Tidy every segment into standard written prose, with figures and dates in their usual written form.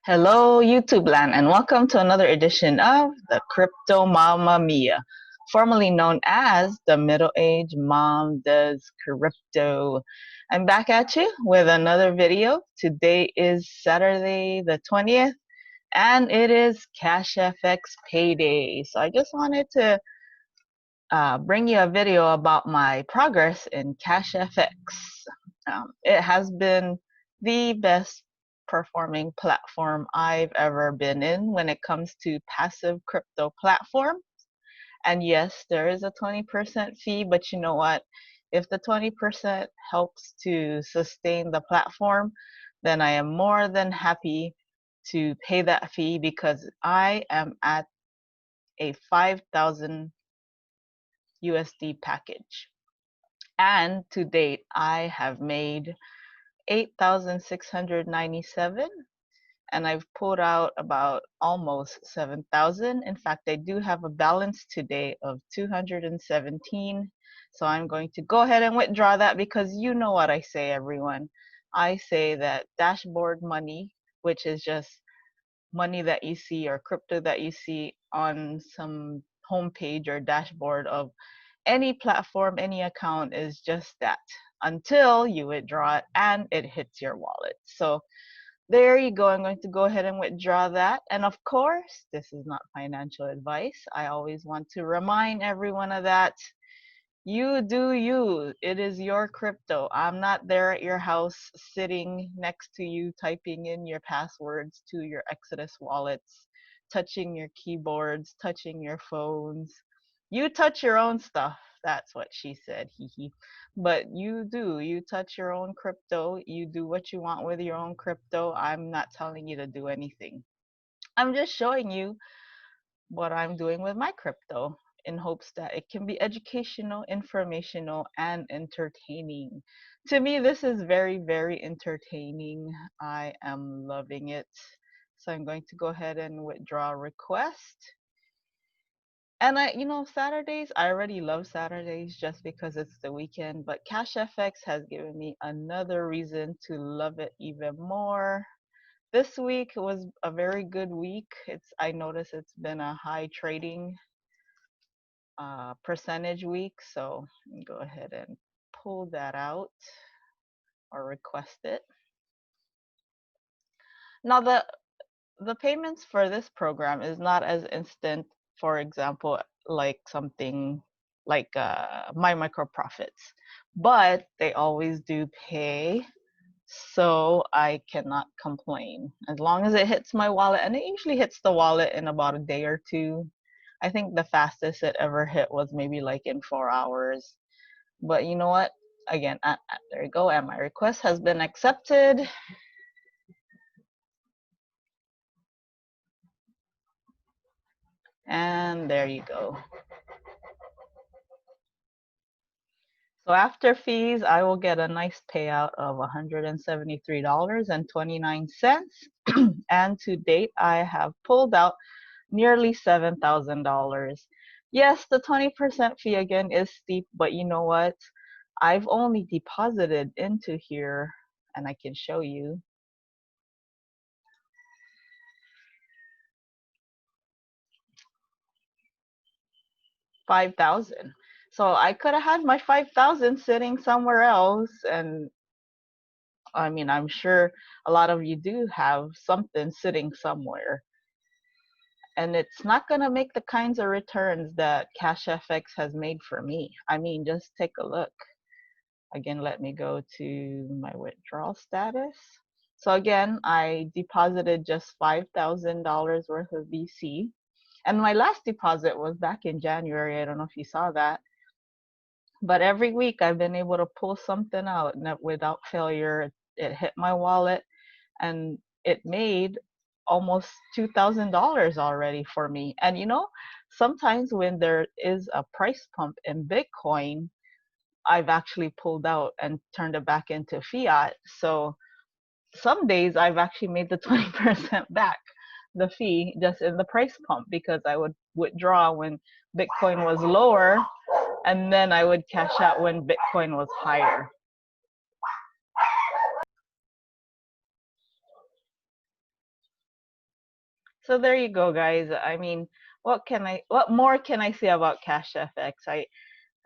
Hello, YouTube land, and welcome to another edition of the Crypto Mama Mia, formerly known as the Middle Age Mom Does Crypto. I'm back at you with another video. Today is Saturday the 20th, and it is CashFX payday. So I just wanted to bring you a video about my progress in CashFX. It has been the best performing platform I've ever been in when it comes to passive crypto platform. And yes, there is a 20% fee, but you know what? If the 20% helps to sustain the platform, then I am more than happy to pay that fee because I am at a 5,000 USD package. And to date, I have made 8,697 and I've pulled out about almost 7,000. In fact, I do have a balance today of 217. So I'm going to go ahead and withdraw that because you know what I say, everyone. I say that dashboard money, which is just money that you see or crypto that you see on some homepage or dashboard of any platform, any account, is just that until you withdraw it and it hits your wallet. So there you go. I'm going to go ahead and withdraw that. And of course, this is not financial advice. I always want to remind everyone of that. You do you. It is your crypto. I'm not there at your house sitting next to you typing in your passwords to your Exodus wallets, touching your keyboards, touching your phones. You touch your own stuff. That's what she said. Hee hee. But you do. You touch your own crypto. You do what you want with your own crypto. I'm not telling you to do anything. I'm just showing you what I'm doing with my crypto in hopes that it can be educational, informational, and entertaining. To me, this is very, very entertaining. I am loving it. So I'm going to go ahead and withdraw request. And Saturdays, I already love Saturdays just because it's the weekend, but CashFX has given me another reason to love it even more. This week was a very good week. I noticed it's been a high trading percentage week, so go ahead and pull that out or request it. Now the payments for this program is not as instant, for example, like something like my micro profits, but they always do pay, so I cannot complain as long as it hits my wallet, and it usually hits the wallet in about a day or two. I think the fastest it ever hit was maybe like in 4 hours. But you know what? Again, there you go, and my request has been accepted. And there you go. So after fees, I will get a nice payout of $173.29. And to date, I have pulled out nearly $7,000. Yes, the 20% fee again is steep, but you know what? I've only deposited into here, and I can show you, 5,000. So I could have had my 5,000 sitting somewhere else, and I mean, I'm sure a lot of you do have something sitting somewhere, and it's not going to make the kinds of returns that CashFX has made for me. I mean, just take a look. Again, let me go to my withdrawal status. So again, I deposited just $5,000 worth of VC. And my last deposit was back in January. I don't know if you saw that. But every week I've been able to pull something out without failure. It hit my wallet and it made almost $2,000 already for me. And sometimes when there is a price pump in Bitcoin, I've actually pulled out and turned it back into fiat. So some days I've actually made the 20% back, the fee, just in the price pump, because I would withdraw when Bitcoin was lower and then I would cash out when Bitcoin was higher. So there you go, guys. I mean, what more can I say about Cash FX? I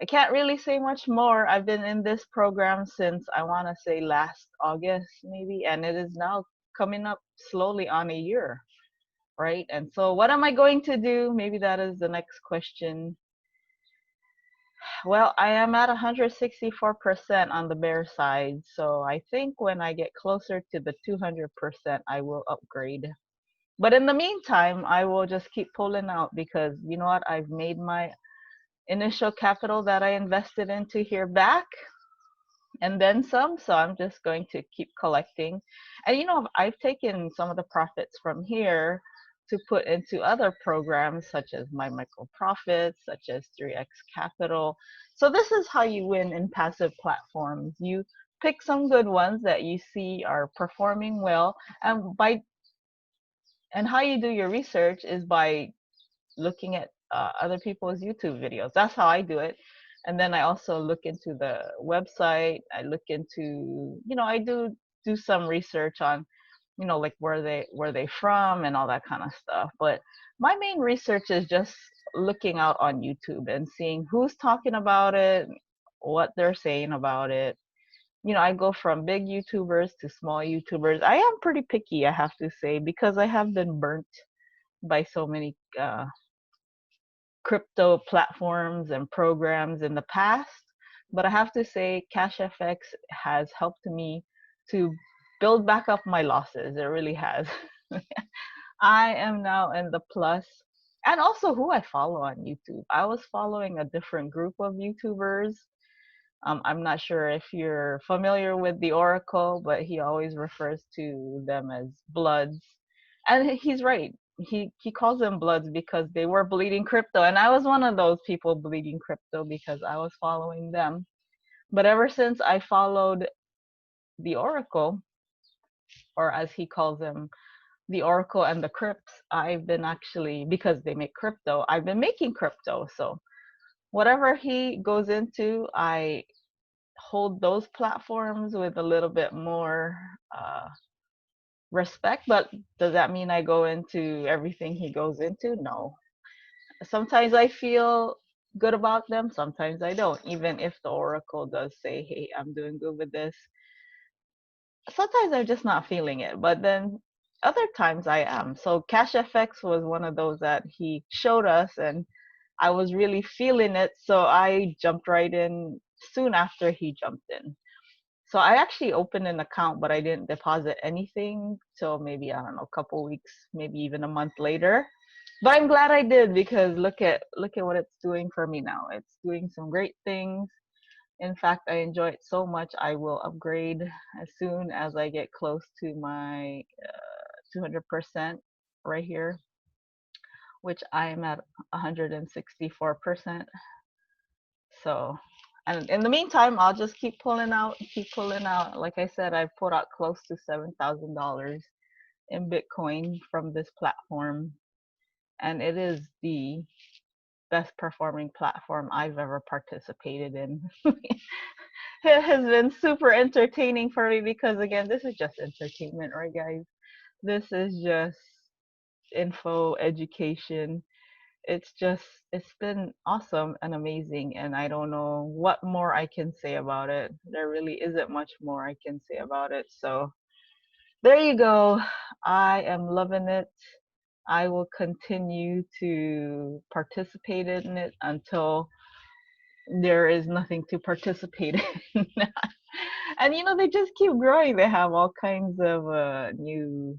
can't really say much more. I've been in this program since I want to say last August maybe, and it is now coming up slowly on a year, right? And so what am I going to do? Maybe that is the next question. Well, I am at 164% on the bear side, so I think when I get closer to the 200%, I will upgrade. But in the meantime, I will just keep pulling out because you know what? I've made my initial capital that I invested into here back and then some. So I'm just going to keep collecting. And you know, I've taken some of the profits from here to put into other programs such as my micro profits, such as 3x Capital. So this is how you win in passive platforms. You pick some good ones that you see are performing well, and how you do your research is by looking at other people's YouTube videos. That's how I do it. And then I also look into the website. I look into, I do some research on, like where they from and all that kind of stuff. But my main research is just looking out on YouTube and seeing who's talking about it, what they're saying about it. I go from big YouTubers to small YouTubers. I am pretty picky, I have to say, because I have been burnt by so many crypto platforms and programs in the past. But I have to say, CashFX has helped me to build back up my losses. It really has. I am now in the plus, and also who I follow on YouTube. I was following a different group of YouTubers. I'm not sure if you're familiar with the Oracle, but he always refers to them as Bloods. And he's right. He calls them Bloods because they were bleeding crypto. And I was one of those people bleeding crypto because I was following them. But ever since I followed the Oracle, or as he calls them, the Oracle and the Crypts, I've been actually, because they make crypto, I've been making crypto. So whatever he goes into, I hold those platforms with a little bit more respect. But does that mean I go into everything he goes into? No. Sometimes I feel good about them, sometimes I don't. Even if the Oracle does say, hey, I'm doing good with this, sometimes I'm just not feeling it. But then other times I am. So Cash FX was one of those that he showed us, and I was really feeling it. So I jumped right in soon after he jumped in. So I actually opened an account, but I didn't deposit anything till maybe, I don't know, a couple weeks, maybe even a month later. But I'm glad I did because look at what it's doing for me now. It's doing some great things. In fact, I enjoy it so much. I will upgrade as soon as I get close to my 200% right here, which I am at 164%. So, and in the meantime, I'll just keep pulling out, keep pulling out. Like I said, I've pulled out close to $7,000 in Bitcoin from this platform, and it is the best performing platform I've ever participated in. It has been super entertaining for me because, again, this is just entertainment, right, guys? This is just info, education. It's been awesome and amazing, and I don't know what more I can say about it. There really isn't much more I can say about it. So there you go. I am loving it. I will continue to participate in it until there is nothing to participate in. And they just keep growing. They have all kinds of new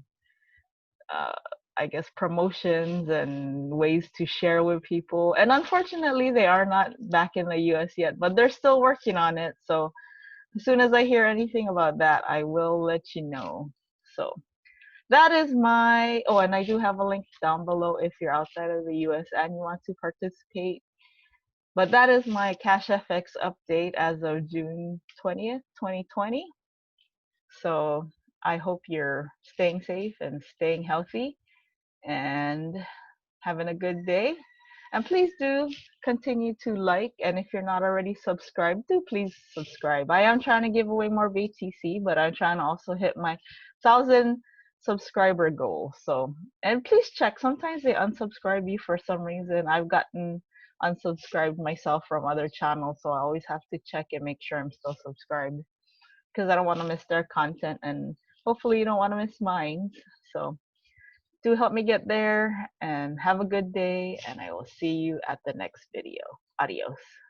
uh, I guess promotions and ways to share with people. And unfortunately, they are not back in the US yet, but they're still working on it. So as soon as I hear anything about that, I will let you know. So that is my, oh, and I do have a link down below if you're outside of the US and you want to participate. But that is my Cash FX update as of June 20th, 2020. So I hope you're staying safe and staying healthy and having a good day. And please do continue to like. And if you're not already subscribed, do please subscribe. I am trying to give away more BTC, but I'm trying to also hit my 1,000 subscriber goal. So, and please check. Sometimes they unsubscribe you for some reason. I've gotten unsubscribed myself from other channels, so I always have to check and make sure I'm still subscribed because I don't want to miss their content, and hopefully you don't want to miss mine. So, do help me get there and have a good day, and I will see you at the next video. Adios.